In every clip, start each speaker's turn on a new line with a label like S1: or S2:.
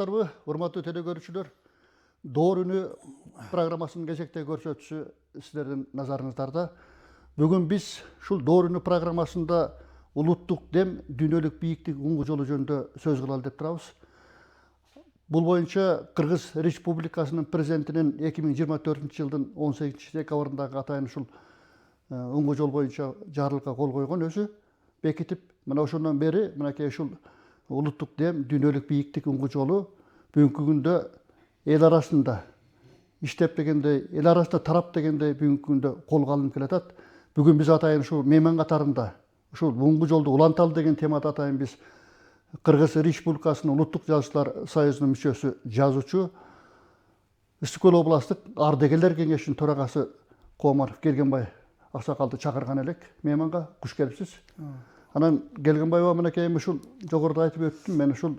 S1: Саламатсыздарбы, урматтуу телекөрүүчүлөр. Доор үнү программасынын кезектеги көрсөтүүсү сиздердин назарыңыздарда. Бүгүн биз ушул Доор үнү программасында улуттук дем, дүйнөлүк бийиктик уңгу жолу жөнүндө сөз кылалы деп турабыз. Бул боюнча Кыргыз Республикасынын президентинин 2024-жылдын 18 декабрындагы атайын ушул уңгу жол боюнча жарлыкка кол койгон өзү бекитип, мына ошондон бери мынакей ушул улуттук дем, дүйнөлүк бийиктик уңгу жолу бүгүнкү күндө эл арасында иштеп дегендей, эл арасында тарап дегендей бүгүнкү күндө колго алынып келатат. Бүгүн биз атайын ушул мейман катарында ушул уңгу жолду уланталы деген темада атайын биз Кыргыз Республикасынын Улуттук жазуучулар союзунун мүчөсү, жазуучу, Ысык Көл областтык ардагерлер кеңешинин төрагасы Коомаров Келгенбай аксакалды чакырган элек мейманга. Куш келипсиз. Анан Келгенбаева мынакей ушул жогоруда айтып өттүм, мен ушул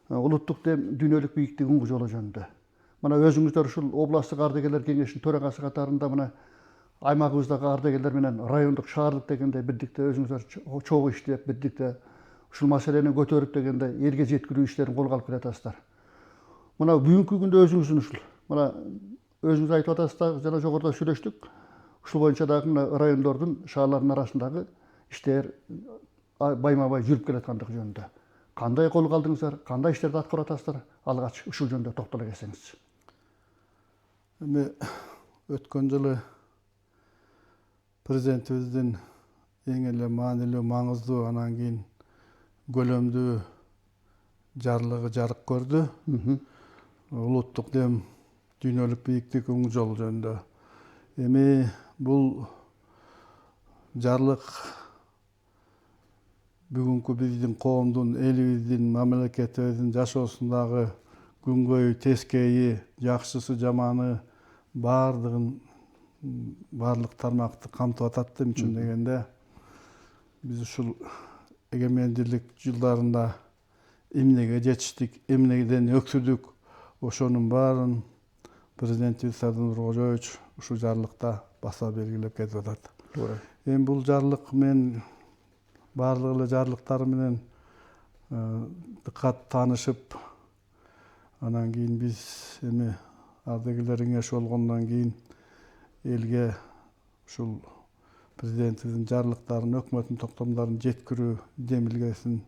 S1: улуттук дем, дүйнөлүк бийиктик уңгу жолу жөнүндө. Мына өзүңүздөр ушул областтык ардагерлер кеңешинин төрагасы катарында мына аймагыбыздагы ардагерлер менен райондук, шаардык дегендей бирдикте өзүңүздөр чогуу иштеп, бирдикте ушул маселени көтөрүп дегендей элге жеткирүү иштерин колго алып келатасыздар. Мына бүгүнкү күндө өзүңүздүн ушул мына өзүңүз айтып атасыздар, жана жогоруда сүйлөштүк. Ушул боюнча дагы мына райондордун, шаарлардын арасындагы иштер байма-бай жүрүп келаткандыгы жөнүндө. Кандай колго алдыңыздар, кандай иштерди аткарып атасыздар? Алгач ушул жөнүндө токтоло кетсеңиз.
S2: Эми өткөн жылы президентибиздин эң эле маанилүү, маңыздуу, анан кийин көлөмдүү жарлыгы жарык көрдү. Улуттук дем, дүйнөлүк бийиктик уңгу жол жөнүндө. Эми бул жарлык бүгүнкү биздин коомдун, элибиздин, мамлекетибиздин жашоосундагы күнгөйү, тескейи, жакшысы, жаманы баардык тармакты камтып атат. Эмне үчүн дегенде, биз ушул эгемендүүлүк жылдарында эмнеге жетиштик, эмнеден өксүдүк, ошонун баарын президентибиз Садыр Нуркожоевич ушул жарлыкта баса белгилеп кетип атат. Эми бул жарлык мен баардык эле жарлыктары менен дыкат таанышып, анан кийин биз эми ардагерлер кеңеши болгондон кийин элге ушул президентибиздин жарлыктарын, өкмөттүн токтомдорун жеткирүү демилгесин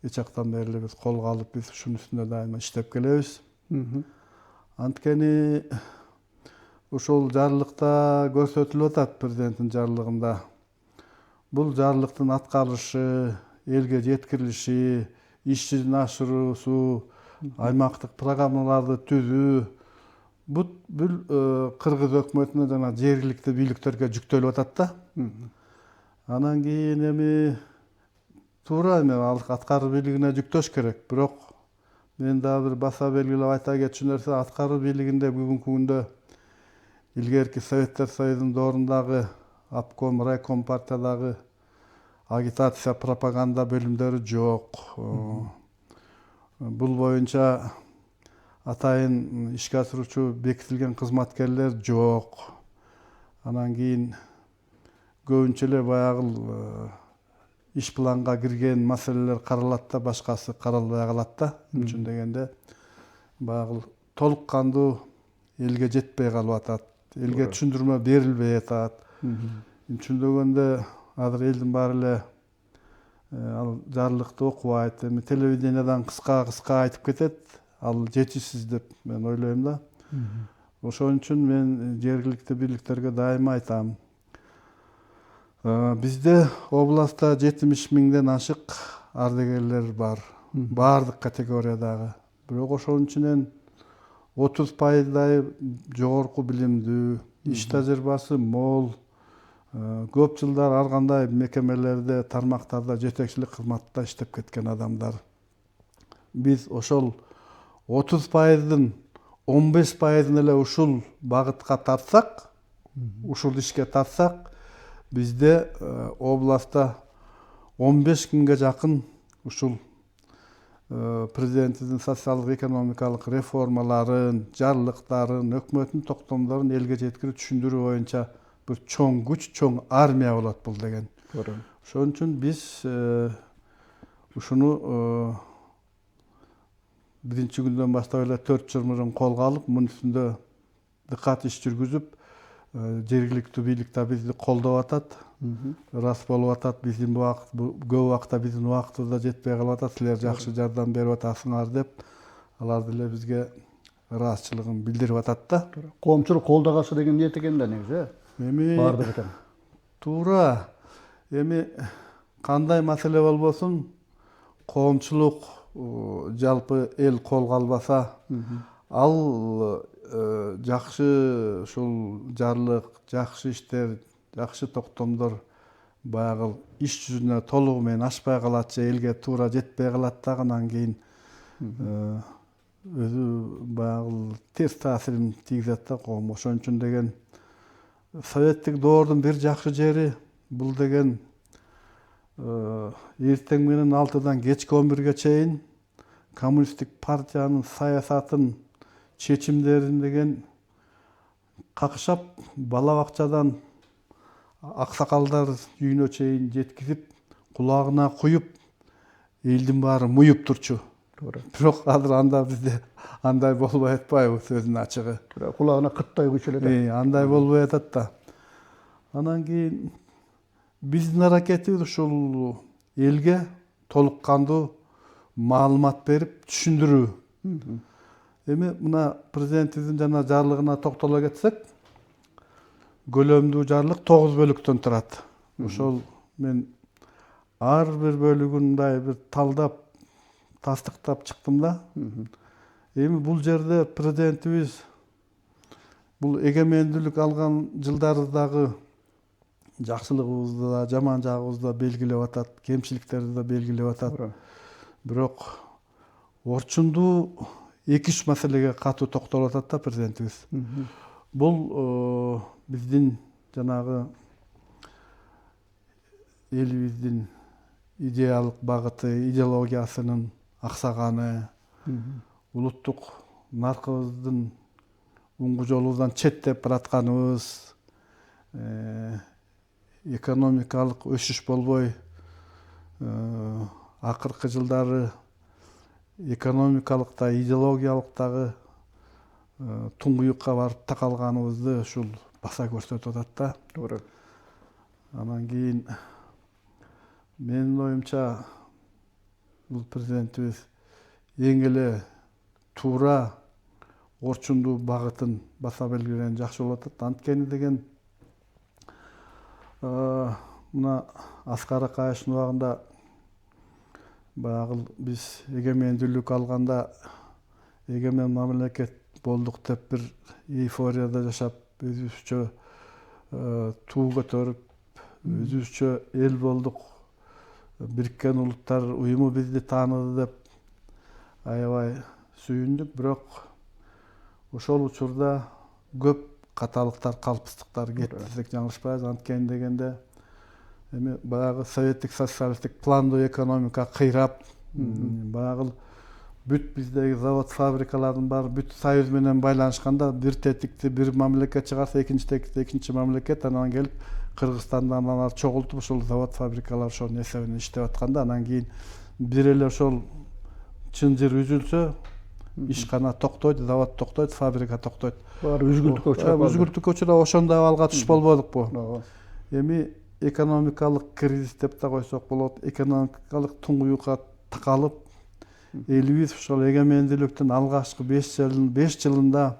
S2: эч жактан бери эле биз колго алып, биз ушунун үстүндө дайыма иштеп келебиз. Анткени ушул жарлыкта көрсөтүлүп атат, президенттин жарлыгында. Бул жарлыктын аткарылышы, элге жеткирилиши, ишин ашыруусу, аймактык программаларды түзүү бул Кыргыз өкмөтүнө жана жергиликтүү бийликтерге жүктөлүп атат да. Анан кийин эми туура эми ал аткаруу бийлигине жүктөш керек. Бирок мен дагы бир баса белгилеп айта кетчү нерсе, аткаруу бийлигинде бүгүнкү күндө илгерки Советтер Союзунун доорундагы обком, райком партиядагы агитация, пропаганда бөлүмдөрү жок. Бул боюнча атайын ишке ашыруучу бекитилген кызматкерлер жок. Анан кийин көбүнчө эле баягы иш планга кирген маселелер каралат да, башкасы каралбай калат да. Эмне үчүн дегенде, баягы толук кандуу элге жетпей калып атат. Элге түшүндүрмө берилбей атат. Эмне үчүн дегенде, азыр элдин баары эле ал жарлыкты окубайт. Эми телевидениядан кыска айтып кетет. Ал жетишсиз деп мен ойлойм да. Ошон үчүн мен жергиликтүү бийликтерге дайыма айтам. Бизде областта 70 миңден ашык ардагерлер бар. Баардык категориядагы. Бирок ошонун ичинен 30%дай жогорку билимдүү, иш тажрыйбасы мол, көп жылдар ар кандай мекемелерде, тармактарда жетекчилик кызматта иштеп кеткен адамдар. Биз ошол 30%-дын 15%-ын эле ушул багытка тартсак, ушул ишке тартсак, бизде областта 15 миңге жакын ушул президентибиздин социалдык экономикалык реформаларын, жарлыктарын, өкмөттүн токтомдорун элге жеткирип түшүндүрүү боюнча бир чоң күч, чоң армия болот бул деген. Ошон үчүн биз ушуну birinchi günden bаштап эле 4 жыл мурун колго алып, мунун үстүндө дыкат иш жүргүзүп, жергиликтүү бийлик да бизди колдоп атат. Рас болуп атат, биздин көп убакта биздин убактыбызда жетпей калып атат, силер жакшы жардам берип атасыңар деп, алар деле бизге ыраазычылыгын билдирип атат да.
S1: Коомчулук колдогосу деген ниет экен да негизи.
S2: Эми
S1: Бардыгы тең.
S2: туура. Эми кандай маселе болбосун, коомчулук жалпы эл колго албаса, ал жакшы ушул жарлык, жакшы иштер, жакшы токтомдор баягы иш жүзүнө толугу менен ашпай калат же элге туура жетпей калат дагы, анан кийин өзү баягы терс таасирин тийгизет да коомго. Ошон үчүн деген советтик доордун бир жакшы жери бул деген эртең менен 6-дан кечки 11-ге чейин коммунисттик партиянын саясатын, чечимдерин деген какшап, бала бакчадан аксакалдар үйүнө чейин жеткизип, кулагына куюп, элдин баары муюп турчу. Бирок азыр анда бизде андай болбой атпайбы, сөздүн ачыгы.
S1: Кулагына кыттай күчүлөт.
S2: Андай болбой атат да. Анан кийин биздин аракетибиз ушул элге толук кандуу маалымат берип, түшүндүрүү. Эми мына президентибиздин жана жарлыгына токтоло кетсек, көлөмдүү жарлык 9 бөлүктөн турат. Ошол мен ар бир бөлүгүн мындай бир талдап, тастыктап чыктым да. Эми бул жерде президентибиз бул эгемендүүлүк алган жылдарыбыздагы жакшылыгыбызды да, жаман жагыбызды да белгилеп атат, кемчиликтерди да белгилеп атат. Бирок орчундуу 2-3 маселеге катуу токтолуп атат да президентибиз. Бул биздин жанагы элибиздин идеялык багыты, идеологиясынын аксаганы, улуттук наркыбыздын уңгу жолубуздан четтеп баратканыбыз, экономикалык өсүш болбой, акыркы жылдары экономикалык да, идеологиялык дагы туңгуюкка барып такалганыбызды ушул баса көрсөтүп атат да.
S1: Туура.
S2: Анан кийин менин оюмча бул президентибиз эң эле туура орчундуу багытын баса белгилеген жакшы болуп атат. Анткени деген мына Аскар Акаевдин убагында баягы биз эгемендүүлүк алганда эгемен мамлекет болдук деп бир эйфорияда жашап, өзүбүзчө туу көтөрүп, өзүбүзчө эл болдук, Бириккен Улуттар уюму бизди тааныды деп аябай сүйүндүк. Бирок ошол учурда көп каталыктар, калпыстыктар кетти десек жаңылышпайбыз. Анткени дегенде эми баягы советтик социалисттик пландуу экономика кыйрап, баягы бүт биздеги завод фабрикалардын баары бүт союз менен байланышканда, бир тетикти бир мамлекет чыгарса, экинчи тетикти экинчи мамлекет, анан келип Кыргызстандан алар чогултуп, ошол завод фабрикалар ошонун эсебинен иштеп атканда, анан кийин бир эле ошол чынжыр үзүлсө, ишкана токтойт, завод токтойт, фабрика токтойт.
S1: Баары үзгүлтүккө учурап калды.
S2: Үзгүлтүккө учурап ошондой абалга түшүп болбодукпу? Эми экономикалык кризис деп да койсок болот, экономикалык туңгуюкка такалып, элибиз ошол эгемендүүлүктүн алгачкы 5 жылында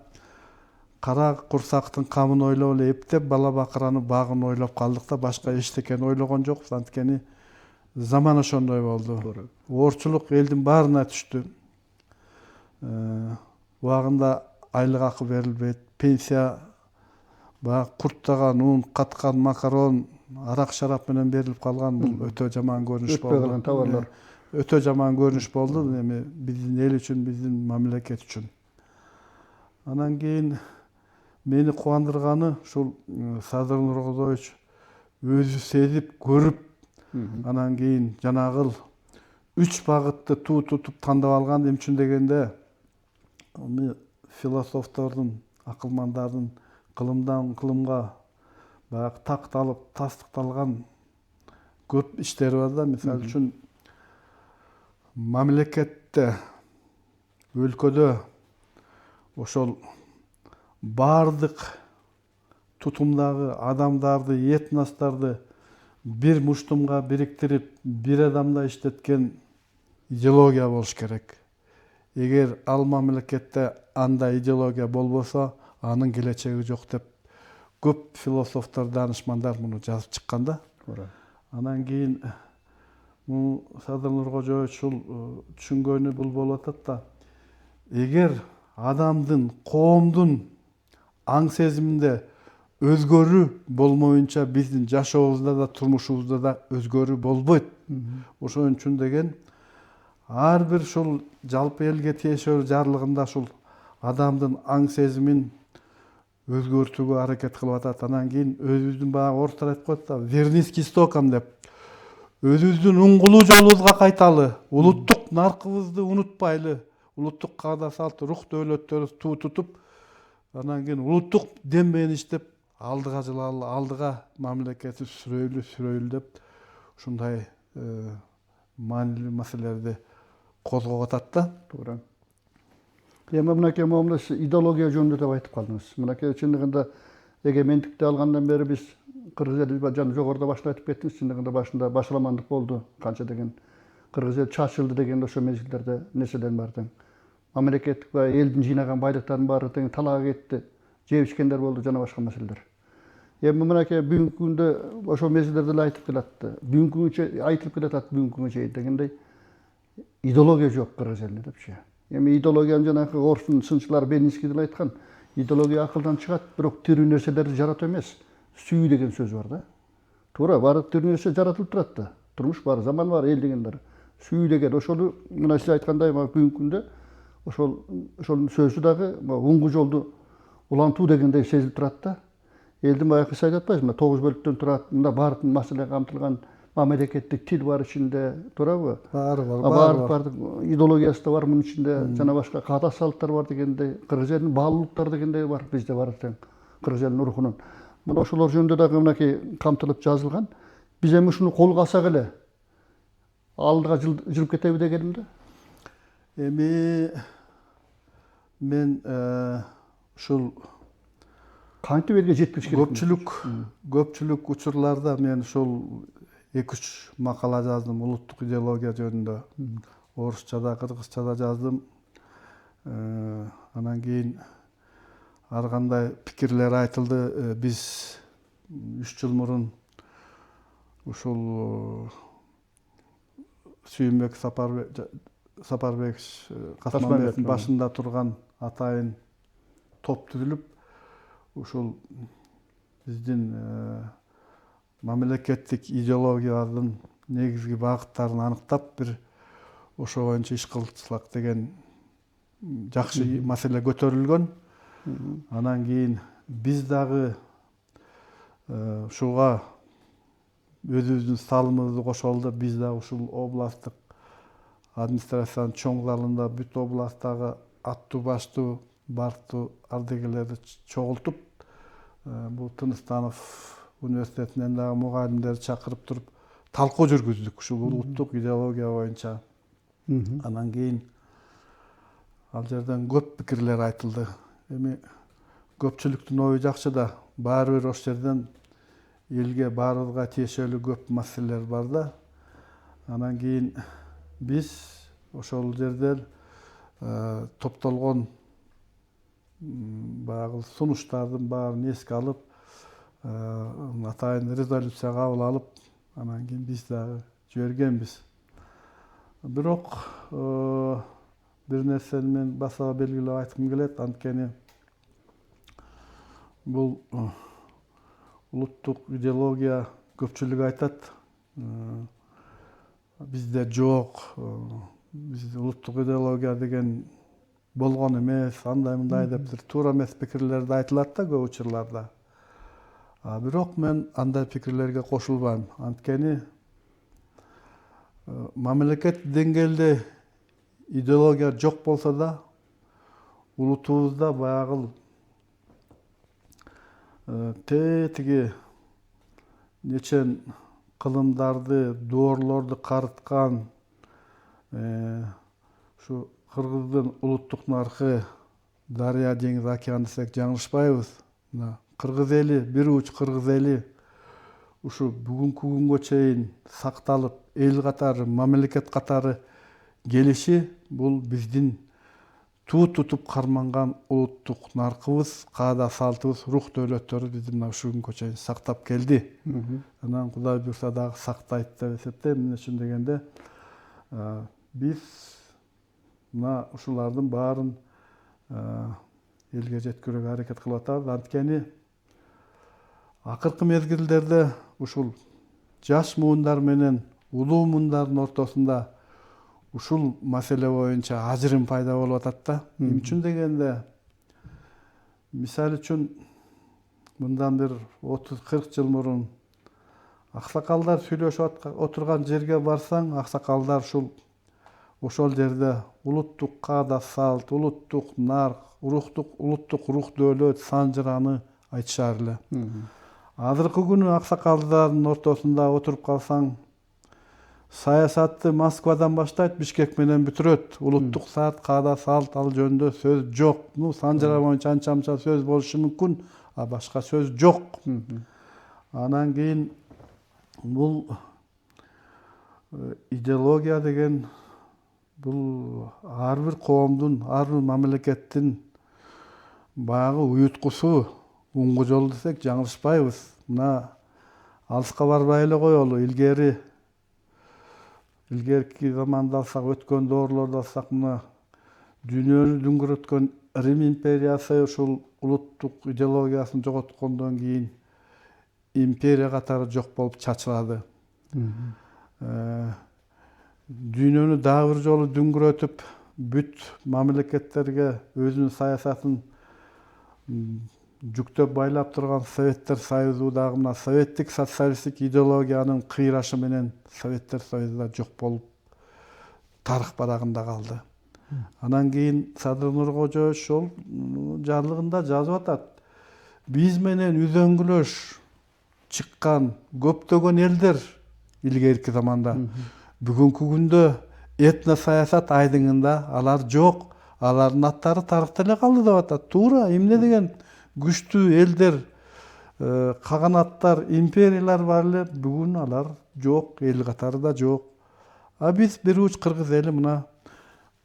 S2: кара курсактын камын ойлоп эле эптеп, бала бакыраны багын ойлоп калдык да, башка эчтекени ойлогон жокпуз. Анткени заман ошондой болду. Оорчулук элдин баарына түштү. Убагында айлык акы берилбейт, пенсия баягы курттаган ун, каткан макарон, арак шарап менен берилип калган. Бул өтө жаман көрүнүш болду.
S1: Өтпөй калган товарлар.
S2: Өтө жаман көрүнүш болду эми биздин эл үчүн, биздин мамлекет үчүн. Анан кийин мени кубандырганы ушул Садыр Нуркодоевич өзү сезип, көрүп, анан кийин жанагыл 3 багытты туу тутуп тандап алган. Эмне үчүн дегенде, философтордун, акылмандардын кылымдан кылымга баягы такталып, тастыкталган көп иштери бар да. Мисалы үчүн мамлекетте өлкөдө ошол бардык тутумдагы адамдарды, этносторду бир муштумга бириктирип, бир адамда иштеткен идеология болуш керек. Эгер ал мамлекетте андай идеология болбосо, анын келечеги жок деп көп философтор, данышмандар муну жазып чыккан да. Анан кийин Садыр Нуркожоевич ушул түшүнгөнү бул болуп атат да. Эгер адамдын, коомдун аң сезиминде өзгөрүү болмоюнча биздин жашообузда да, турмушубузда да өзгөрүү болбойт. Ошон үчүн деген ар бир ушул жалпы элге тиешелүү жарлыгында ушул адамдын аң сезимин өзгөртүүгө аракет кылып атат. Анан кийин өзүбүздүн баягы орустар айтып коет да, вернись к истокам деп. Өзүбүздүн уңгулуу жолубузга кайталы, улуттук наркыбызды унутпайлы, улуттук каада салт, рух дөөлөттөрүбүздү туу тутуп, анан кийин улуттук дем менен иштеп, алдыга жылалы, алдыга мамлекетти сүрөйлү деп ушундай маанилүү маселелерди козгоп атат да.
S1: Туура. Эми мынакей момуна идеология жөнүндө деп айтып калдыңыз. Мынакей чындыгында эгемендикти алгандан бери биз кыргыз эли жана жогоруда башында айтып кеттиңиз, чындыгында башында башаламандык болду. Канча деген кыргыз эл чачылды деген ошо мезгилдерде нерседен бар тең. Мамлекеттик элдин жыйнаган байлыктардын баары тең талаага кетти. Жеп ичкендер болду жана башка маселелер. Эми мынакей бүгүнкү күндө ошол мезгилдерде эле айтып келатты. Бүгүнкү күнгө айтылып келатат бүгүнкү күнгө чейин дегендей идеология жок кыргыз элинде депчи. Эми идеологияны жанагы орустун сынчылары Белинский деле айткан. Идеология акылдан чыгат, бирок тирүү нерселерди жаратуу эмес. Сүйүү деген сөз бар да. Туура, баары тирүү нерсе жаратылып турат да. Турмуш бар, заман бар, эл дегендер. Сүйүү деген ошол мына сиз айткандай бүгүнкү күндө ошол сөзү дагы уңгу жолду улантуу дегендей сезилип турат да. Элдин баягы сиз айтып атпайсызбы, 9 бөлүктөн турат, мында баардык маселе камтылган, мамлекеттик тил бар ичинде, туурабы? Баардык идеологиясы да бар мунун ичинде, жана башка каада салттар бар дегендей, кыргыз элинин баалуулуктары дегендей бар, бизде бар тең. Кыргыз элинин рухунун. Мына ошолор жөнүндө дагы мынакей камтылып жазылган. Биз эми ушуну колго алсак эле алдыга жүрүп кетеби дегеним да.
S2: Эми мен ушул
S1: кантип элге жеткириш керек?
S2: Көпчүлүк учурларда мен ушул 2-3 макала жаздым улуттук идеология жөнүндө. Орусчада, кыргызчада жаздым. Анан кийин ар кандай пикирлер айтылды. Биз 3 жыл мурун ушул Сүйүнбек Сапарбек Касманбектин башында турган атайын топ түзүлүп, ушул биздин мамлекеттик идеологиялардын негизги багыттарын аныктап, бир ошо боюнча иш кылсак деген жакшы маселе көтөрүлгөн. Анан кийин биз дагы ушуга өзүбүздүн салымыбызды кошолду. Биз дагы ушул областтык администрациянын чоң залында бүт областтагы аттуу баштуу барктуу ардегерлерди чогултуп, бул Тыныстанов университетинен дагы мугалимдерди чакырып туруп талкуу жүргүздүк ушул улуттук идеология боюнча. Анан кийин ал жерден көп пикирлер айтылды. Эми көпчүлүктүн ою жакшы да, баары бир ошол жерден элге баарыбызга тиешелүү көп маселелер бар да. Анан кийин биз ошол жерден топтолгон баягы сунуштардын баарын эске алып, атайын резолюция кабыл алып, анан кийин биз дагы жибергенбиз. Бирок бир нерсени мен баса белгилеп айткым келет. Анткени бул улуттук идеология көпчүлүк айтат, бизде жок, бизде улуттук идеология деген болгон эмес, андай мындай деп туура эмес пикирлерди айтылат да көп учурларда. Бирок мен андай пикирлерге кошулбайм. Анткени мамлекет деңгээлде идеология жок болсо да, улутубузда баягы тиги нечен кылымдарды, доорлорду карыткан, ушу Кыргыздын улуттук наркы дарыя, деңиз, океан десек жаңылышпайбыз. Мына кыргыз эли, бир уч кыргыз эли ушу бүгүнкү күнгө чейин сакталып, эл катары, мамлекет катары келиши бул биздин туу тутуп карманган улуттук наркыбыз, каада салтыбыз, рух дөөлөттөрү бизди мына ушул күнгө чейин сактап келди. Анан Кудай буйрса дагы сактайт деп эсептейм. Эмне үчүн дегенде, биз мына ушулардын баарын элге жеткирүүгө аракет кылып атабыз. Анткени акыркы мезгилдерде ушул жаш муундар менен улуу муундардын ортосунда ушул маселе боюнча ажырым пайда болуп атат да. Эмне үчүн дегенде, мисалы үчүн мындан бир 30-40 жыл мурун аксакалдар сүйлөшүп отурган жерге барсаң, аксакалдар ошол жерде улуттук каада салт, улуттук нарк, улуттук рух дөөлөт, санжыраны айтышар эле. Азыркы күнү аксакалдардын ортосунда отуруп калсаң, саясатты Москвадан баштайт, Бишкек менен бүтүрөт. Улуттук салт, каада салт, ал жөнүндө сөз жок. Санжыра боюнча анча-мынча сөз болушу мүмкүн, а башка сөз жок. Анан кийин бул идеология деген бул ар бир коомдун, ар бир мамлекеттин баягы уюткусу, уңгу жол десек жаңылышпайбыз. Мына алыска барбай эле коелу. Илгерки заманды алсак, өткөн доорлорду алсак, мына дүйнөнү дүңгүрөткөн Рим империясы ушул улуттук идеологиясын жоготкондон кийин империя катары жок болуп чачырады. Дүйнөнү дагы бир жолу дүңгүрөтүп, бүт мамлекеттерге өзүнүн саясатын жүктөп байлап турган Советтер Союзу дагы мына советтик социалисттик идеологиянын кыйрашы менен Советтер Союзу да жок болуп тарых барагында калды. Анан кийин Садыр Нуркожо ошол жарлыгында жазып атат. Биз менен үзөңгүлөш чыккан көптөгөн элдер илгерки заманда бүгүнкү күндө этно саясат айдыңында алар жок. Алардын аттары тарыхта эле калды деп атат. Туура, эмне деген күчтүү элдер, каганаттар, империялар бар эле, бүгүн алар жок, эл катары да жок. А биз бир уч кыргыз эли мына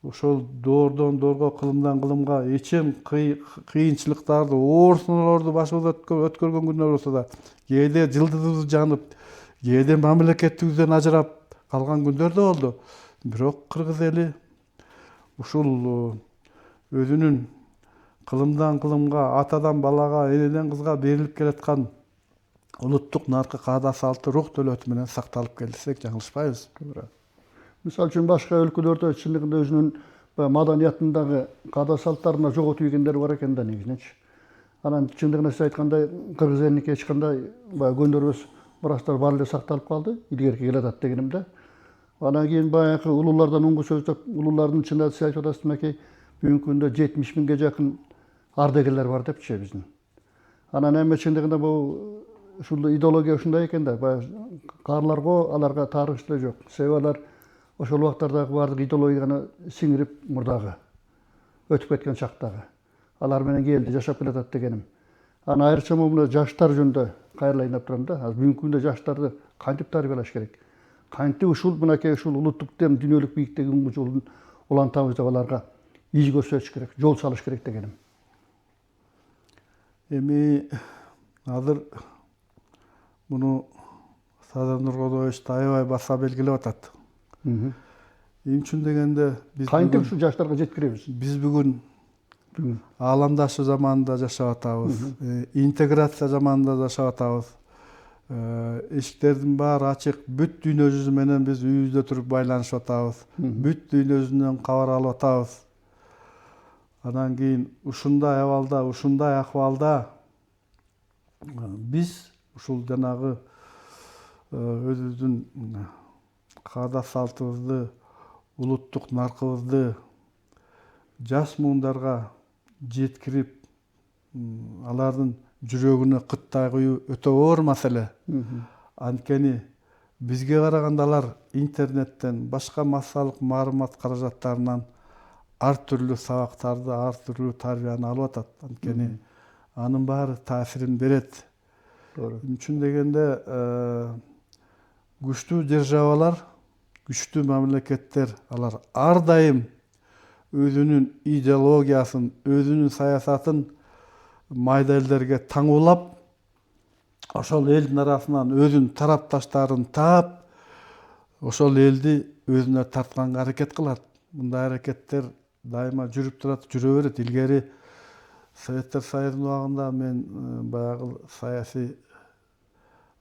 S2: ошол доордон доорго, кылымдан кылымга ичим кыйынчылыктарды, оор сыноолорду башыбызда өткөргөн күндөр болсо да, кээде жылдызыбыз жанып, кээде мамлекеттигибизден ажырап калган күндөр да болду. Бирок кыргыз эли ушул өзүнүн кылымдан кылымга, атадан балага, энеден кызга берилип келаткан улуттук наркы, каада салты, рух дөөлөтү менен сакталып келди десек жаңылышпайбыз.
S1: Мисалы үчүн башка өлкөлөрдө чындыгында өзүнүн маданиятындагы каада салттарына жоготуп ийгендер бар экен да негизинечи. Анан чындыгына сиз айткандай кыргыз элиники эч кандай баягы көндөрбөс мурастар бар эле сакталып калды, илгерки келатат дегеним да. Анан кийин баягы улуулардан уңгу сөздөп, улуулардын чында сиз айтып атасыз мынакей бүгүнкү күндө 70 миңге жакын ардагерлер бар депчи биздин. Анан эми чындыгында бул ушул идеология ушундай экен да, баягы каарларго аларга тарыхчы да жок. Себеби алар ошол убактардагы баардык идеологияны сиңирип мурдагы өтүп кеткен чактагы алар менен келди, жашап келатат дегеним. Анан айрыкча мына жаштар жөнүндө кайрылайын деп турам да. Азыр бүгүнкү күндө жаштарды кантип тарбиялаш керек? Кантип ушул мынакей ушул улуттук дем, дүйнөлүк бийиктиги уңгу жолун улантабыз деп аларга иш көрсөтүш керек, жол салыш керек дегеним.
S2: Эми азыр муну Садыр Нуркожоевич аябай баса белгилеп атат. Эмне үчүн дегенде, биз
S1: кантип ушул жаштарга жеткиребиз?
S2: Биз бүгүн ааламдашы заманда жашап атабыз. Интеграция заманында жашап атабыз. Эшиктердин баары ачык, бүт дүйнө жүзү менен биз үйүбүздө туруп байланышып атабыз. Бүт дүйнө жүзүнөн кабар алып атабыз. Анан кийин ушундай абалда, ушундай акыбалда биз ушул жанагы өзүбүздүн каада салтыбызды, улуттук наркыбызды жаш муундарга жеткирип, алардын жүрөгүнө кыттай куюу өтө оор маселе. Анткени бизге караганда алар интернеттен, башка массалык маалымат каражаттарынан ар түрлүү сабактарды, ар түрлүү тарбияны алып атат. Анткени анын баары таасирин берет.
S1: Doğru.
S2: Үчүн дегенде күчтүү державалар, күчтүү мамлекеттер алар ар дайым өзүнүн идеологиясын, өзүнүн саясатын майда элдерге таңуулап, ошол элдин арасынан өзүнүн тарапташтарын таап, ошол элди өзүнө тартканга аракет кылат. Мындай аракеттер дайыма жүрүп турат, жүрө берет. Илгери Советтер Союзунун убагында мен баягы саясий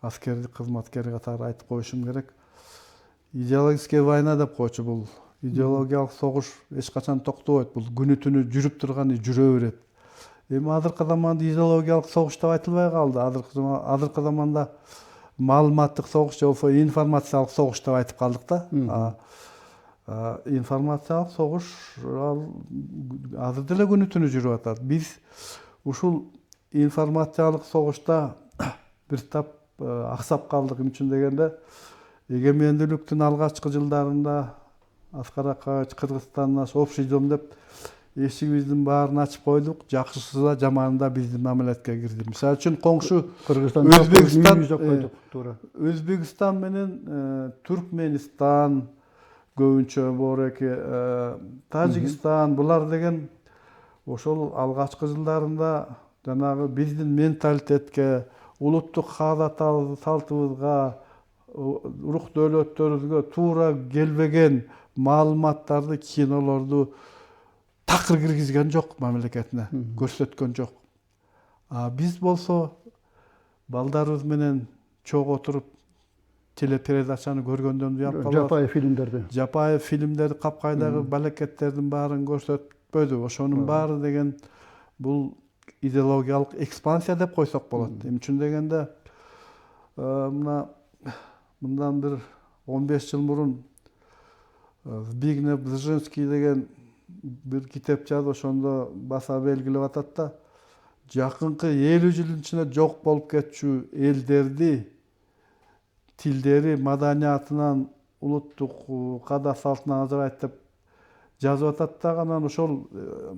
S2: аскердик кызматкери катары айтып коюшум керек. Идеологическая война деп койчу. Бул идеологиялык согуш эч качан токтобойт. Бул күнү түнү жүрүп турган, жүрө берет. Эми азыркы заманда идеологиялык согуш деп айтылбай калды. Азыркы заманда маалыматтык согуш же болбосо информациялык согуш деп айтып калдык да. Информациялык согуш азыр деле күнү түнү жүрүп атат. Биз ушул информациялык согушта бир тап аксап калдык. Эмне үчүн дегенде, эгемендүүлүктүн алгачкы жылдарында Аскар Акаевич Кыргызстандан общий дом деп эшигибиздин баарын ачып койдук. Жакшысы да, жаманы да биздин мамилетке кирди. Мисалы үчүн коңшу Өзбекстан менен Түркменистан, көбүнчө бореки Тажикстан, булар деген ошол алгачкы жылдарында жанагы биздин менталитетке, улуттук каада салтыбызга, урук дөөлөттөрүбүзгө туура келбеген маалыматтарды, кинолорду такыр киргизген жок мамлекетине, көрсөткөн жок. Биз болсо балдарыбыз менен чогуу отуруп телепередачаны көргөндөн буян калабыз.
S1: Жапайы фильмдерди.
S2: Жапайы фильмдерди, капкайдагы балекеттердин баарын көрсөтпөдү. Ошонун баары деген бул идеологиялык экспансия деп койсок болот. Эмне үчүн дегенде, мындан бир 15 жыл мурун Збигнев Бжезинский деген бир китеп жазып, ошондо баса белгилеп атат да, жакынкы 50 жылдын ичинде жок болуп кетчү элдерди тилдери, маданиятынан, улуттук каада салтынан ажырайт деп жазып атат да. Анан ошол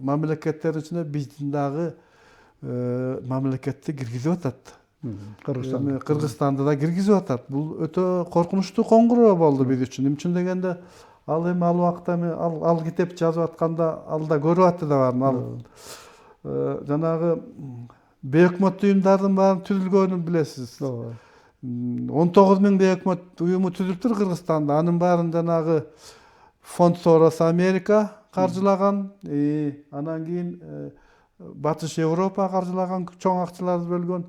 S2: мамлекеттердин ичинде биздин дагы мамлекетти киргизип атат. Кыргызстанды да киргизип атат. Бул өтө коркунучтуу коңгуроо болду биз үчүн. Эмне үчүн дегенде, ал эми ал убакта ал китеп жазып атканда ал да көрүп атты да баарын. Ал жанагы бейөкмөт уюмдардын баарын түзүлгөнүн билесиз. 19.000 бейөкмөт уюму түзүлүптүр Кыргызстанда. Анын баарын жанагы Фонд Сорос Америка каржылаган, анан кийин Батыш Европа каржылаган, чоң акчаларды бөлгөн.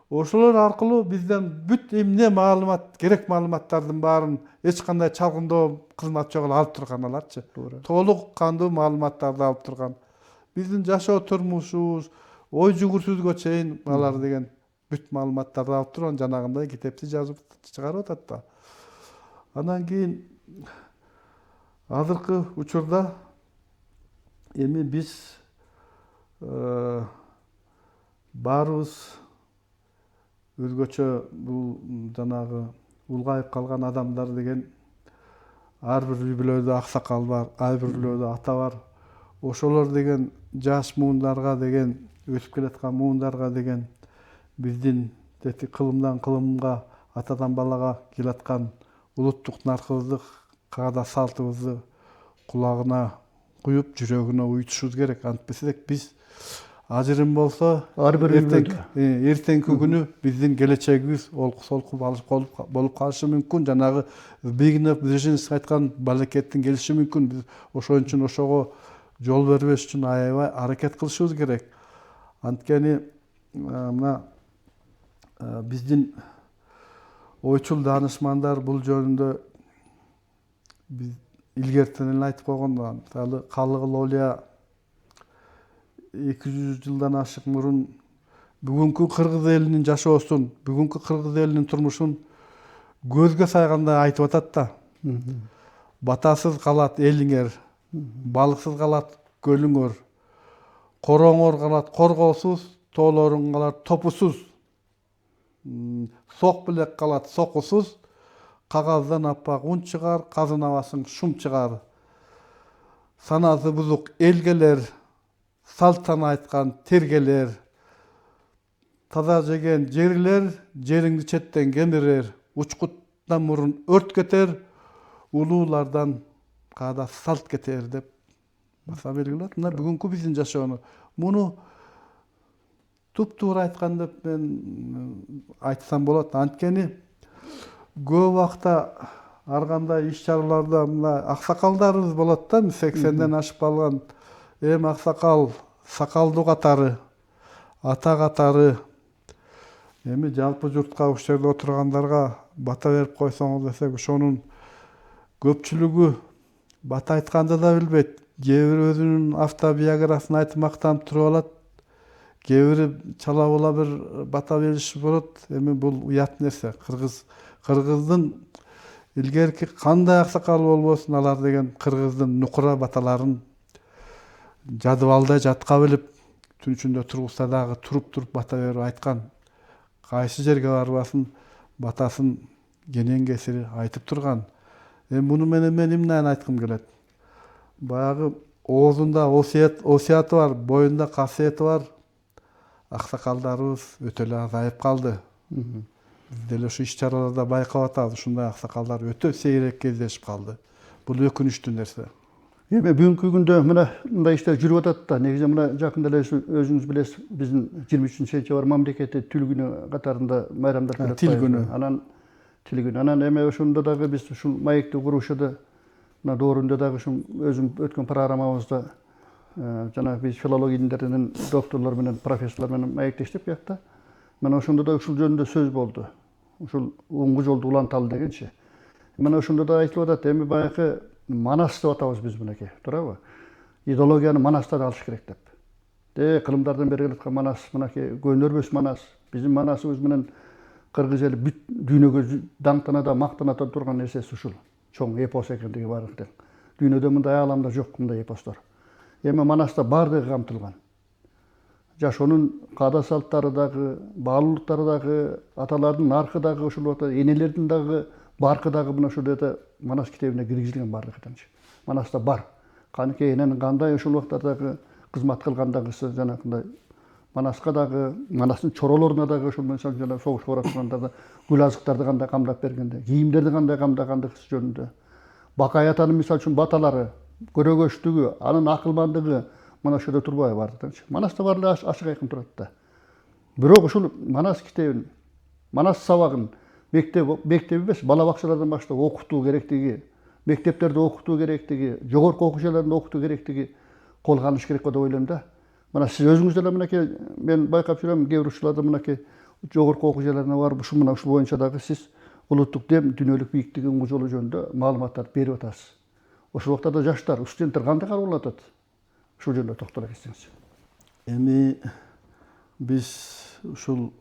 S2: Ошолор аркылуу бизден бүт эмне маалымат, керек маалыматтардын баарын эч кандай чалгындоо кызмат жок алып турган аларчы. Толук кандуу маалыматтарды алып турган. Биздин жашоо турмушубуз, ой жүгүрүшүбүзгө чейин алар деген бүт маалыматтарды алып турган, жанагындай китепти жазып чыгарып атат да. Анан кийин азыркы учурда эми биз баарыбыз өзгөчө бул жанагы улгайып калган адамдар деген ар бир үй бүлөдө аксакал бар, ар бир үй-бүлөдө ата бар. Ошолор деген жаш муундарга деген, өсүп келаткан муундарга деген биздин кылымдан кылымга, атадан балага келаткан улуттук наркыбызды, каада салтыбызды кулагына куюп, жүрөгүнө уютушубуз керек. Антпесек биз ажырым болсо,
S1: Ар бир
S2: эртеңки күнү биздин келечегибиз олку-солку болуп калышы мүмкүн. Жанагы Збигнев Бжезинский айткан балекеттин келиши мүмкүн. Биз ошон үчүн ошого жол бербеш үчүн аябай аракет кылышыбыз керек. Анткени мына биздин ойчул даанышмандар бул жөнүндө биз илгертен эле айтып койгон. Мисалы Калыгыл Олия 200 жылдан ашык мурун бүгүнкү кыргыз элинин жашоосун, бүгүнкү кыргыз элинин турмушун көзгө сайгандай айтып атат да. Батасыз калат элиңер, балыксыз калат көлүңөр, короңор калат коргоосуз, тоолоруң калат топусуз, сок билек калат сокусуз, кагаздан аппак ун чыгар, казынабасың шум чыгар. санасы бузук элгелер, салт сана айткан тергелер, таза жеген жерлер жериңди четтен кемирер, учкуттан мурун өрт кетер, улуулардан каада салт кетер деп баса белгилеп. Мына бүгүнкү биздин жашоону муну туп-туура айткан деп мен айтсам болот. Анткени көп убакта ар кандай иш чараларда мына аксакалдарыбыз болот да, 80ден ашып калган эми аксакал, сакалдуу катары, ата катары. Эми жалпы журтка ушул жерде отургандарга бата берип койсоңуз десек, ошонун көпчүлүгү бата айтканды да билбейт. Кээ бири өзүнүн автобиографиясын айтып мактанып туруп алат. Кээ бири чала була бир бата беришип болот. Эми бул уят нерсе. Кыргыздын илгерки кандай аксакал болбосун, алар деген кыргыздын нукура баталарын жадып алдай жатка билип, түн ичинде тургузса дагы туруп бата берип айткан. Кайсы жерге барбасын батасын кенен кесири айтып турган. Эми муну менен мен эмнени айткым келет? Баягы оозунда осуяты бар, боюнда касиети бар аксакалдарыбыз өтө эле азайып калды. Биз деле ушу иш чараларда байкап атабыз, ушундай аксакалдар өтө сейрек кездешип калды. Бул өкүнүчтүү нерсе.
S1: Эми бүгүнкү күндө мына мындай иштер жүрүп атат да. Негизи мына жакында эле өзүңүз билесиз, биздин 23-сентябрь мамлекеттик тил күнү катарында майрамдар келип атат.
S2: Тил күнү.
S1: Тил күнү. Анан эми ошондо дагы биз ушул маекти курушуда мына доорунда дагы ушул өзүм өткөн программабызда жанагы биз филология илимдеринин докторлор менен, профессорлор менен маекте иштеп келдик да. Мына ошондо да ушул жөнүндө сөз болду. Ушул уңгу жолду уланталы дегенчи. Мына ошондо да айтылып атат, эми баягы Манас деп атабыз биз мынакей, туурабы? Идеологияны Манастан алыш керек деп. Кылымдардан бери келаткан Манас, мынакей көнөрбөс Манас, биздин Манасыбыз менен кыргыз эли бүт дүйнөгө даңктана да мактана турган нерсеси ушул. Чоң эпос экендиги бардык. Дүйнөдө мындай ааламда жок мындай эпостор. Эми Манаста бардыгы камтылган. Жашоонун каада салттары дагы, баалуулуктары дагы, аталардын наркы дагы, ушул энелердин дагы баркы дагы мына ушул жерде Манас китебине киргизилген бардыгытанчы. Манаста бар. Каныкей эненин кандай ушул убактардагы кызмат кылгандагысы жанагындай Манаска дагы, Манастын чоролоруна дагы ушул мисалы жана согушка барып турганда гүл азыктарды кандай камдап бергенде, кийимдерди кандай камдагандыгы жөнүндө. Бакай атанын мисалы үчүн баталары, көрөгөчтүгү, анын акылмандыгы мына ошол жерде турбай бардыгытанчы. Манаста бар эле ачык айкын турат да. Бирок ушул Манас китебин, Манас сабагын мектеп эмес, бала бакчалардан баштап окутуу керектиги, мектептерде окутуу керектиги, жогорку окуу жайларында окутуу керектиги колго алыныш керек го деп ойлойм да. Мына сиз өзүңүз деле мынакей мен байкап жүрөм, кээ бир учурларда мынакей жогорку окуу жайларына барып ушул боюнча дагы сиз улуттук дем, дүйнөлүк бийиктиги уңгу жолу жөнүндө маалыматтарды берип атасыз. Ошол убактарда жаштар, студенттер кандай кабыл алып атат? Ушул жөнүндө токтоло кетсеңиз.
S2: Эми биз ушул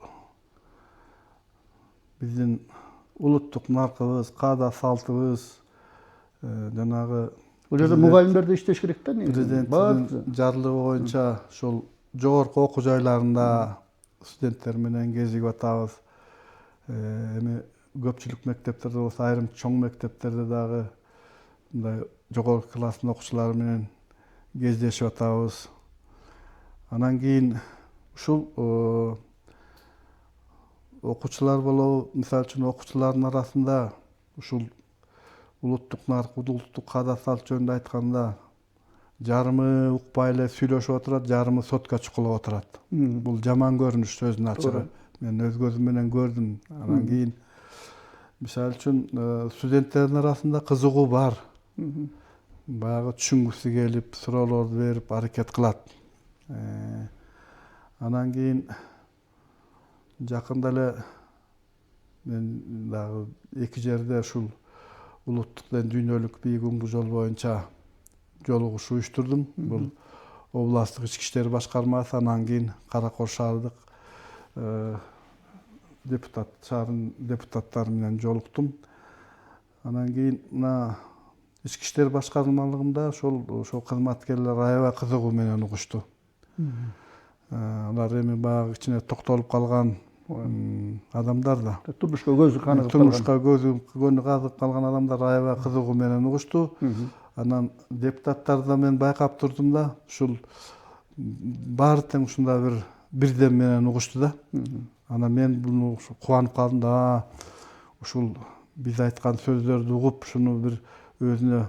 S2: биздин улуттук наркыбыз, каада салтыбыз, жанагы
S1: Бул жерде мугалимдерде иштеш керек да.
S2: Президенттин жарлыгы боюнча ушул жогорку окуу жайларында студенттер менен кезигип атабыз. Эми көпчүлүк мектептерде болсо, айрым чоң мектептерде дагы мындай жогорку класстын окуучулары менен кездешип атабыз. Анан кийин ушул окуучулар болобу, мисалы үчүн окуучулардын арасында ушул улуттук нарк, улуттук каада салт жөнүндө айтканда жарымы укпай эле сүйлөшүп отурат, жарымы сотка чукулуп отурат. Бул жаман көрүнүш сөздүн ачыгы. Мен өз көзүм менен көрдүм. Анан кийин мисалы үчүн студенттердин арасында кызыгуу бар. Баягы түшүнгүсү келип, суроолорду берип аракет кылат. Анан кийин жакында эле мен дагы эки жерде ушул улуттук дүйнөлүк бийик уңгу жол боюнча жолугуш уюштурдум. Бул областтык ички иштер башкармасы, анан кийин Кара Кор шаардык шаардын депутаттары менен жолуктум. Анан кийин мына ички иштер башкармалыгында ошол кызматкерлер аябай кызыгуу менен угушту. Алар эми баягы кичине токтолуп калган адамдар да.
S1: Турмушка көзү каныгып
S2: көнүп казып калган адамдар аябай кызыгуу менен угушту. Анан депутаттарды мен байкап турдум да, ушул баары тең ушундай бирдем менен угушту да. Анан мен буну кубанып калдым да, ушул биз айткан сөздөрдү угуп, шуну бир өзүнө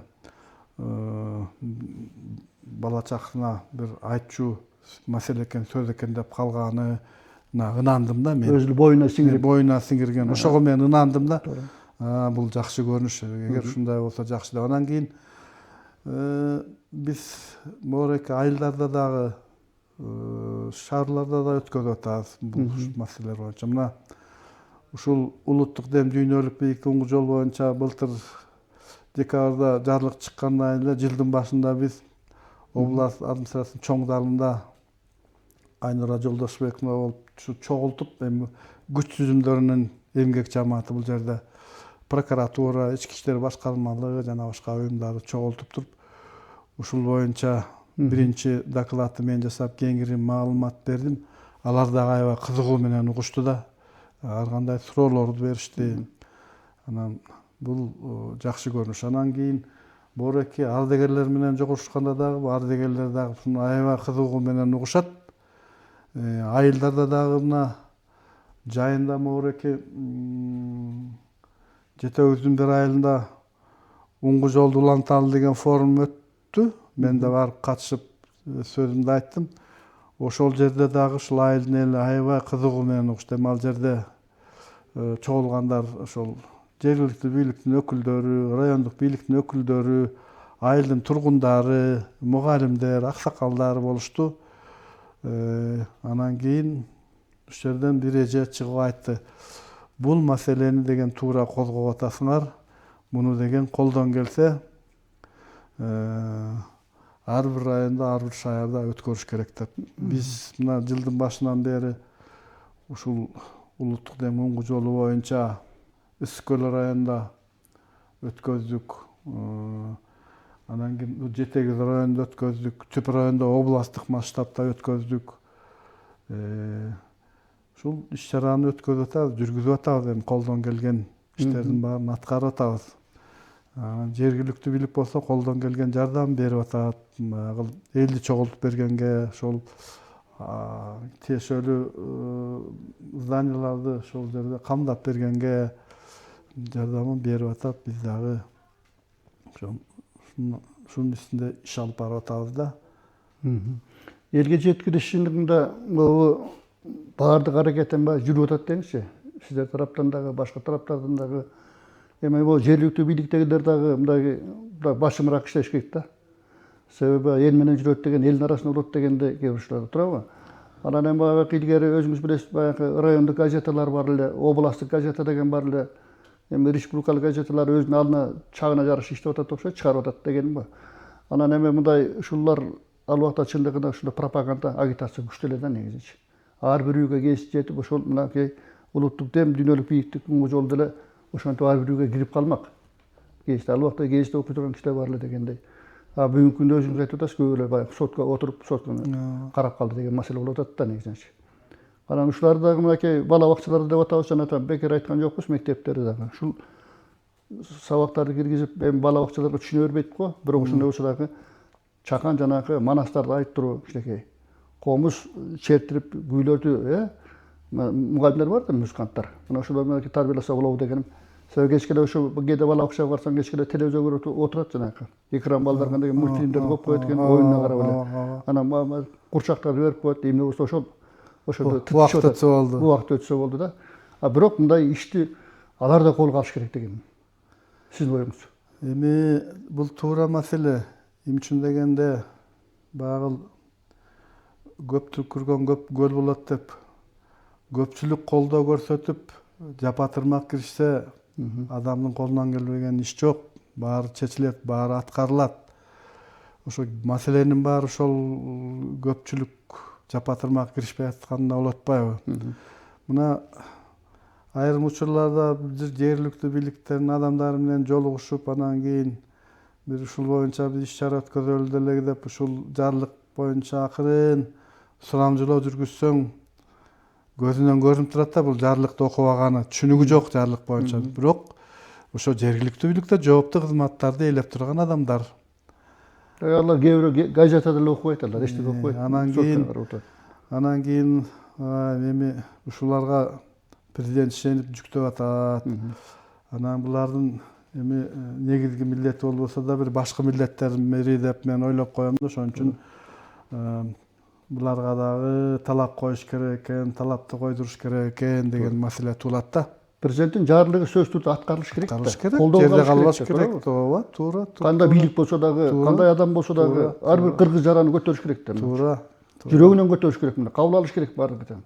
S2: бала чакасына бир айтчу маселе экен, сөз экен деп калганына ынандым да мен.
S1: Өзү боюна сиңирип.
S2: Боюна сиңирген. Ошого мен ынандым да. Бул жакшы көрүнүш. Эгер ушундай болсо жакшы деп. Анан кийин биз моореки айылдарда дагы, шаарларда да өткөзүп атабыз бул маселелер боюнча. Мына ушул улуттук дем дүйнөлүк бийиктик уңгу жол боюнча былтыр декабрда жарлык чыккандан эле жылдын башында биз область администрациясынын чоң залында Айнура Жолдошбековна болуп чогултуп, эми күч түзүмдөрүнүн эмгек жамааты бул жерде прокуратура, ички иштер башкармалыгы жана башка уюмдарды чогултуп туруп, ушул боюнча биринчи докладты мен жасап, кеңири маалымат бердим. Алар дагы аябай кызыгуу менен угушту да, ар кандай суроолорду беришти. Анан бул жакшы көрүнүш. Анан кийин боореки ардегерлер менен жолугушканда дагы, ардегерлер дагы аябай кызыгуу менен угушат. Айылдарда дагы мына жайында моореки Жетөбүздүн бир айылында уңгу жолду уланталы деген форум өттү. Мен да барып катышып сөзүмдү айттым. Ошол жерде дагы ушул айылдын эли аябай кызыгуу менен угушту. Эми ал жерде чогулгандар ошол жергиликтүү бийликтин өкүлдөрү, райондук бийликтин өкүлдөрү, айылдын тургундары, мугалимдер, аксакалдар болушту. Анан кийин ушул жерден бир эже чыгып айтты. Бул маселени деген туура козгоп атасыңар. Муну деген колдон келсе ар бир райондо, ар бир шаарда өткөрүш керек деп. Биз мына жылдын башынан бери ушул улуттук дем уңгу жолу боюнча Ысык-Көл районунда өткөздүк. Анан кийин Жетегиз районунда өткөздүк. Түп районунда областтык масштабта өткөздүк. Ушул иш-чараны өткөзүп атабыз, жүргүзүп атабыз. Эми колдон келген иштердин баарын аткарып атабыз. Жергиликтүү бийлик болсо колдон келген жардам берип атат. Элди чогултуп бергенге, ошол тиешелүү зданияларды ошол жерде камдап бергенге жардамын берип атат. Биз дагы ушунун үстүндө иш алып барып атабыз да.
S1: Элге жеткиришинде баардык аракеттен жүрүп атат деңизчи. Сиздер тараптан дагы, башка тараптардан дагы. Эми бул жергиликтүү бийликтегилер дагы мындай башымыраак иштеш керек да. Себеби эл менен жүрөт деген, элдин арасында болот дегенде кээ бир учурларда турабы? Анан эми баягы илгери өзүңүз билесиз, баягы райондук газеталар бар эле, областтык газета деген бар эле. Эми республикалык газеталар өзүнүн алдына чагына жараша иштеп атат окшойт, чыгарып атат дегеним ба. Анан эми мындай ушулар ал убакта чындыгында ушундай пропаганда, агитация күчтүү эле да негизинчи. Ар бир үйгө кээси жетип, ошол мынакей улуттук дем дүйнөлүк бийиктик уңгу жолу деле ошентип ар бир үйгө кирип калмак. Кээсте ал убакта кээсте окуй турган кишилер бар эле дегендей. Бүгүнкү күндө өзүңүз айтып атасыз, көп эле баягы сотко отуруп, сотканы карап калды деген маселе болуп атат да негизинчи. Анан ушуларды дагы мынакей бала бакчаларды деп атабыз, жана бекер айткан жокпуз, мектептерди дагы. Ушул сабактарды киргизип, эми бала бакчаларга түшүнө бербейт го, бирок ошондой болсо дагы чакан жанагы манастарды айттыруу кичинекей. Комуз чертирип, күүлөрдү, мугалимдер бар да, музыканттар. Мына ошолорду тарбияласа болобу дегеним. Себеби кечкеле ошо кээде бала бакчага барсаң, кечкеле телевизор көрүп отурат жанагы. Экран балдарга деген мультфильмдерди коюп коет экен, оюнуна карап эле. Анан курчактарды берип коет, эмне болсо ошондо
S2: убакыт өтсө болду.
S1: Убакыт өтсө болду да. Бирок мындай ишти алар да колго алыш керек деген. Сиздин оюңуз?
S2: Эми бул туура маселе. Эмне үчүн дегенде баягы көптүк көргөн көп көл болот деп көпчүлүк колдоо көрсөтүп жапатырмак киришсе адамдын колунан келбеген иш жок. Баары чечилет, баары аткарылат. Ошо маселенин баары ошол көпчүлүк жапатырмак киришпей атканына болуп атпайбы? Мына айрым учурларда жергиликтүү бийликтердин адамдары менен жолугушуп, анан кийин бир ушул боюнча биз иш-чара өткөзөлү деле деп ушул жарлык боюнча акырын сурамжылоо жүргүзсөң көзүнөн көрүнүп турат да, бул жарлыкты окубаганы, түшүнүгү жок жарлык боюнча. Бирок ошо жергиликтүү бийликте жооптуу кызматтарды ээлеп турган адамдар.
S1: Алар кээ бирөө газетада эле окуп айталар, эчтеке окуп айтат.
S2: Анан кийин эми ушуларга президент ишенип жүктөп атат. Анан булардын эми негизги милдети болбосо да бир башкы милдеттерин бери деп мен ойлоп коем да, ошон үчүн буларга дагы талап коюш керек экен, талапты койдуруш керек экен деген маселе туулат да.
S1: Президенттин жарлыгы сөзсүз түрдө аткарылыш керек.
S2: Аткарылыш керек, жерде калбаш керек. Ооба, туура.
S1: Кандай бийлик болсо дагы, кандай адам болсо дагы, ар бир кыргыз жараны көтөрүш керек да.
S2: Туура.
S1: Жүрөгүнөн көтөрүш керек, мына кабыл алыш керек баардыгын.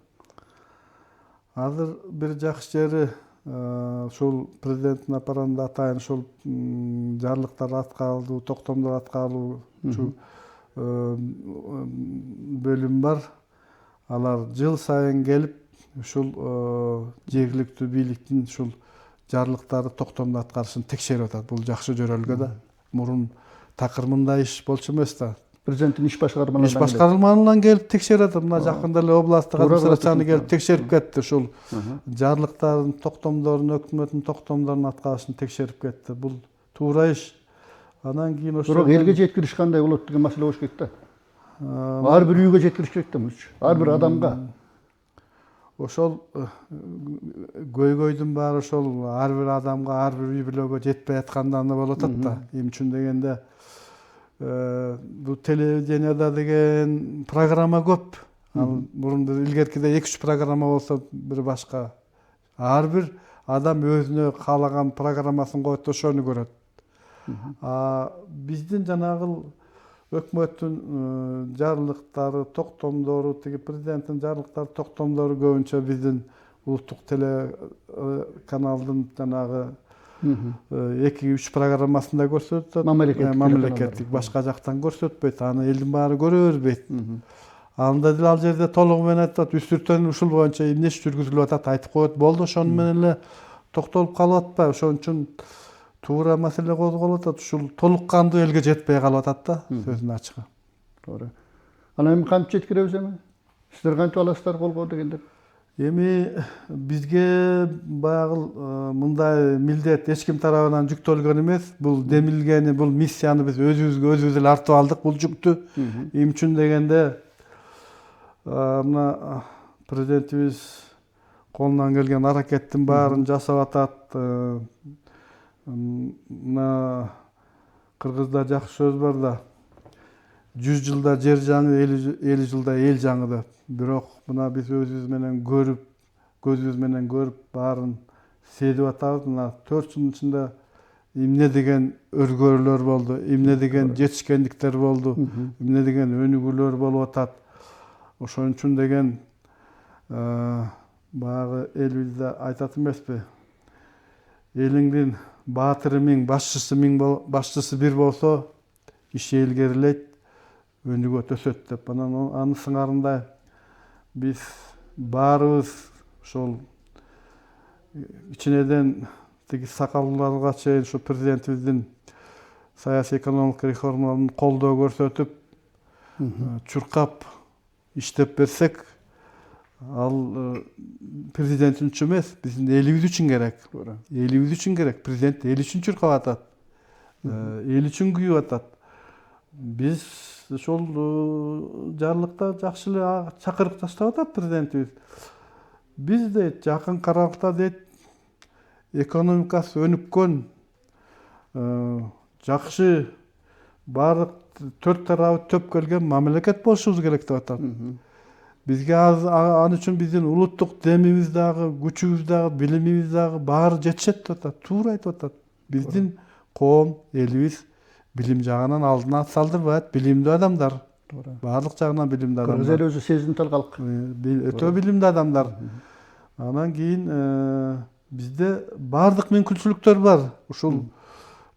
S2: Азыр бир жакшы жери ушул президенттин аппаратында атайын ушул жарлыктар аткарылуу, токтомдор аткарылуу бөлүм бар. Алар жыл сайын келип ушул жергиликтүү бийликтин ушул жарлыктарды токтомдо аткарышын текшерип атат. Бул жакшы жөрөлгө да. Мурун такыр мындай иш болчу эмес да.
S1: Президенттин иш
S2: башкармаларынан келип текшерет. Мына жакында эле областтык администрацияны келип текшерип кетти. Ушул жарлыктардын токтомдорун, өкмөттүн токтомдорун аткарышын текшерип кетти. Бул туура иш. Анан кийин ошо
S1: бирок элге жеткириш кандай болот деген маселе болуш керек да. Ар бир үйгө жеткириш керек да, ар бир адамга.
S2: Ошол көйгөйдүн баары ошол ар бир адамга, ар бир үй бүлөгө жетпей аткандан да болуп атат да. Эмне үчүн дегенде бул телевиденияда деген программа көп. Мурун илгеркиде 2-3 программа болсо бир башка. Ар бир адам өзүнө каалаган программасын коет, ошону көрөт. Биздин жанагы өкмөттүн жарлыктары, токтомдору, тиги президенттин жарлыктары, токтомдору көбүнчө биздин улуттук телеканалдын жанагы 2-3 программасында көрсөтөт. Мамлекеттик башка жактан көрсөтпөйт. Аны элдин баары көрө бербейт. Анда деле ал жерде толугу менен айтат, үстүртөн ушул боюнча эмне иш жүргүзүлүп атат, айтып коет. Болду, ошону менен эле токтолуп калып атпайбы? Ошон үчүн туура маселе козголуп атат. Ушул толук кандуу элге жетпей калып атат да, сөздүн ачыгы.
S1: Туура. Анан эми кантип жеткиребиз эми? Сиздер кантип аласыздар колго дегендер?
S2: Эми бизге баягы мындай милдет эч ким тарабынан жүктөлгөн эмес. Бул демилгени, бул миссияны биз өзүбүз эле артып алдык бул жүктү. Эмне үчүн дегенде мына президентибиз колунан келген аракеттин баарын жасап атат. Мына кыргызда жакшы сөз бар да. 100 жылда жер жаңы, 50 жылда эл жаңы деп. Бирок мына биз өзүбүз менен көрүп, көзүбүз менен көрүп баарын сезип атабыз. Мына 4 жылдын ичинде эмне деген өргөрлөр болду, эмне деген жетишкендиктер болду, эмне деген өнүгүүлөр болуп атат. Ошон үчүн деген баягы элибизде айтат эмеспи? Элиңдин баатыры миң, башчысы бир болсо, иши илгерилейт, өнүгөт, өсөт деп. Анан анын сыңарындай биз баарыбыз ошол ичинеден тиги сакалларга чейин ушу президентибиздин саясий экономикалык реформаларын колдоо көрсөтүп, чуркап иштеп берсек, ал президент үчүн эмес, биздин элибиз үчүн керек. Элибиз үчүн керек. Президент эл үчүн чуркап атат. Эл үчүн күйүп атат. Биз ошол жарлыкта жакшы эле чакырык таштап атат президентибиз. Биз дейт жакын каракта дейт экономикасы өнүккөн, жакшы баардык 4 тарабы төп келген мамлекет болушубуз керек деп атат. Бизге аны үчүн биздин улуттук демибиз дагы, күчүбүз дагы, билимибиз дагы баары жетишет деп атат. Туура айтып атат. Биздин коом, элибиз билим жагынан алдына салдырбайт. Билимдүү адамдар. Баардык жагынан билимдүү адамдар.
S1: Кыргыз эли өзү сезимтал калк.
S2: Өтө билимдүү адамдар. Анан кийин бизде баардык мүмкүнчүлүктөр бар. Ушул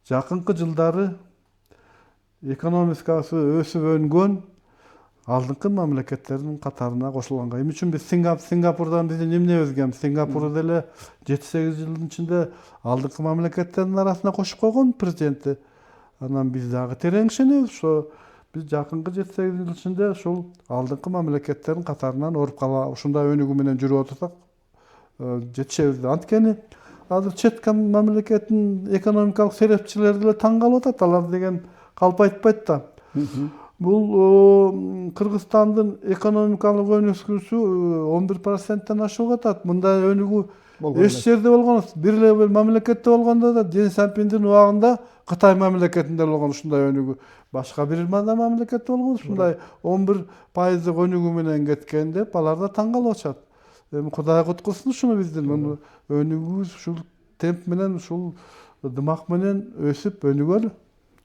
S2: жакынкы жылдары экономикасы өсүп өнгөн алдыңкы мамлекеттердин катарына кошулганга. Эмне үчүн биз Сингапурдан биздин эмнебиз кем? Сингапурду деле 7-8 жылдын ичинде алдыңкы мамлекеттердин арасына кошуп койгон президенти. Анан биз дагы терең ишенебиз, ошо биз жакынкы 7-8 жыл ичинде ушул алдыңкы мамлекеттердин катарынан оруп кала, ушундай өнүгүү менен жүрүп отурсак, жетишебиз. Анткени азыр чет мамлекеттин экономикалык серепчилери деле таң калып атат. Алар деген калп айтпайт да. Бул Кыргызстандын экономикалык өнүгүүсү 11%тен ашып атат. Мындай өнүгүү эч жерде болгон, бир эле мамлекетте болгондо да, Ден Сяопиндин убагында Кытай мамлекетинде болгон ушундай өнүгүү. Башка бир мамлекетте болгон ушундай 11% өнүгүү менен кеткен деп алар да таң калып атышат. Эми Кудай куткурсун ушуну биздин өнүгүүбүз ушул темп менен, ушул дымак менен өсүп өнүгөлү.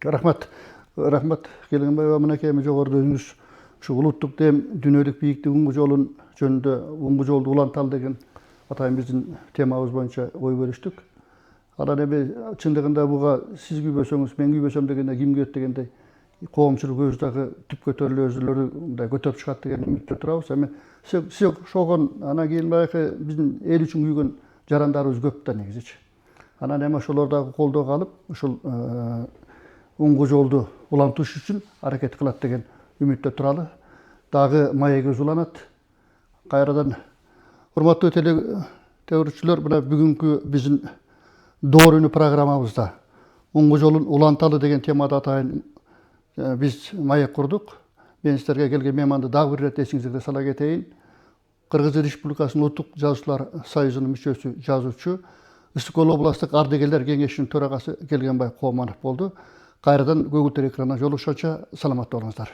S1: Рахмат. Рахмат Келгенбаева мынакей жогоруда өзүңүз ушу улуттук дем дүйнөлүк бийиктик уңгу жолун жөнүндө уңгу жолду уланталы деген атайын биздин темабыз боюнча ой бөлүштүк. Анан эми чындыгында буга сиз күйбөсөңүз, мен күйбөсөм дегенде ким күйөт дегендей коомчулук өзү дагы түп көтөрүлө өзүлөрү мындай көтөрүп чыгат деген үмүттө турабыз. Эми сиз окшогон анан кийин баягы биздин эл үчүн күйгөн жарандарыбыз көп да негизичи. Анан эми ошолордогу колдоого алып ушул уңгу жолду улантыш үчүн аракет кылат деген үмүттө туралы. Дагы маегибиз уланат. Кайрадан урматтуу көрүүчүлөр, мына бүгүнкү биздин Доор үнү программабызда уңгу жолун уланталы деген темада атайын биз маек курдук. Мен сиздерге келген мейманды дагы бир ирет эсиңизге сала кетейин. Кыргыз Республикасынын Улуттук Жазуучулар союзунун мүчөсү, жазуучу, Ысык Көл областык ардегерлер кеңешинин төрагасы Келгенбай Кооманов болду. Кайрадан көгүлтөр экранына жолугушканча саламатта болуңуздар.